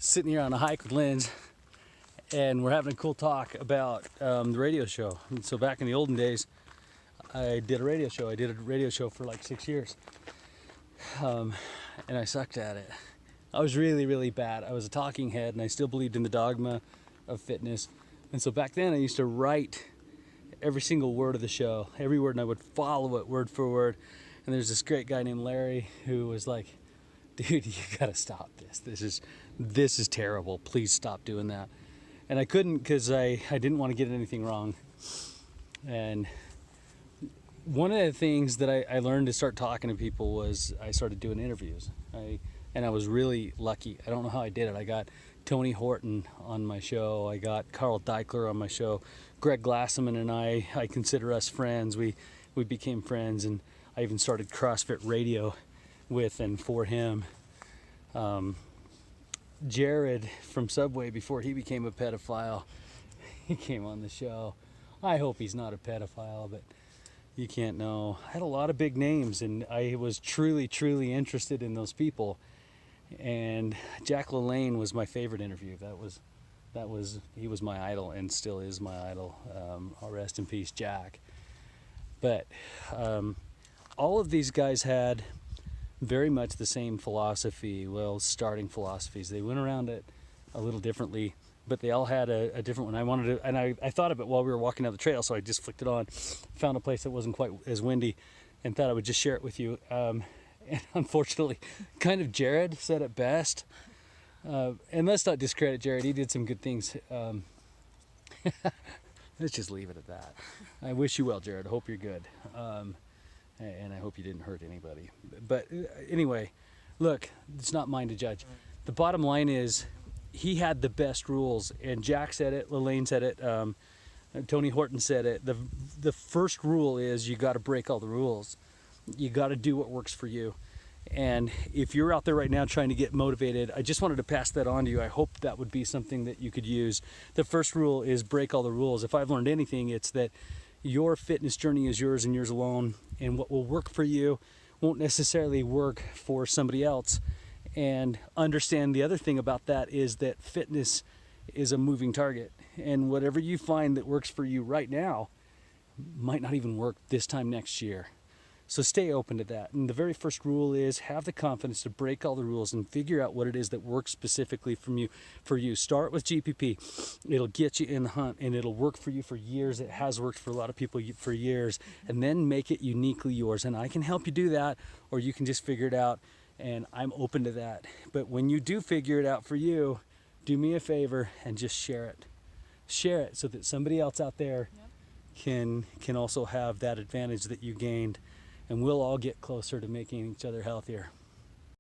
sitting here on a hike with Linz, and we're having a cool talk about the radio show. And so back in the olden days, I did a radio show. I did a radio show for like 6 years, and I sucked at it. I was really, really bad. I was a talking head, and I still believed in the dogma of fitness. And so back then, I used to write every single word of the show, every word, and I would follow it word for word. And there's this great guy named Larry who was like, dude, you gotta stop this. This is terrible. Please stop doing that. And I couldn't, because I didn't want to get anything wrong. And one of the things that I learned to start talking to people was I started doing interviews. And I was really lucky. I don't know how I did it. I got Tony Horton on my show. I got Carl Deichler on my show. Greg Glassman and I consider us friends. We became friends, and I even started CrossFit Radio with and for him. Jared from Subway, before he became a pedophile, he came on the show. I hope he's not a pedophile, but you can't know. I had a lot of big names, and I was truly, truly interested in those people. And Jack Lalanne was my favorite interview. He was my idol and still is my idol. I'll rest in peace, Jack. But all of these guys had very much the same philosophy, starting philosophies. They went around it a little differently, but they all had a different one. I thought of it while we were walking down the trail, so I just flicked it on, found a place that wasn't quite as windy, and thought I would just share it with you. And unfortunately, kind of Jared said it best. And let's not discredit Jared. He did some good things. Let's just leave it at that. I wish you well, Jared. I hope you're good. And I hope you didn't hurt anybody. But anyway, look, it's not mine to judge. The bottom line is he had the best rules. And Jack said it, Lalanne said it, Tony Horton said it. The first rule is you got to break all the rules. You got to do what works for you. And if you're out there right now trying to get motivated, I just wanted to pass that on to you. I hope that would be something that you could use. The first rule is break all the rules. If I've learned anything, it's that your fitness journey is yours and yours alone. And what will work for you won't necessarily work for somebody else. And understand the other thing about that is that fitness is a moving target. And whatever you find that works for you right now might not even work this time next year. So stay open to that. And the very first rule is have the confidence to break all the rules and figure out what it is that works specifically for you. Start with GPP. It'll get you in the hunt, and it'll work for you for years. It has worked for a lot of people for years. And then make it uniquely yours. And I can help you do that, or you can just figure it out. And I'm open to that. But when you do figure it out for you, do me a favor and just share it. Share it so that somebody else out there can also have that advantage that you gained. And we'll all get closer to making each other healthier.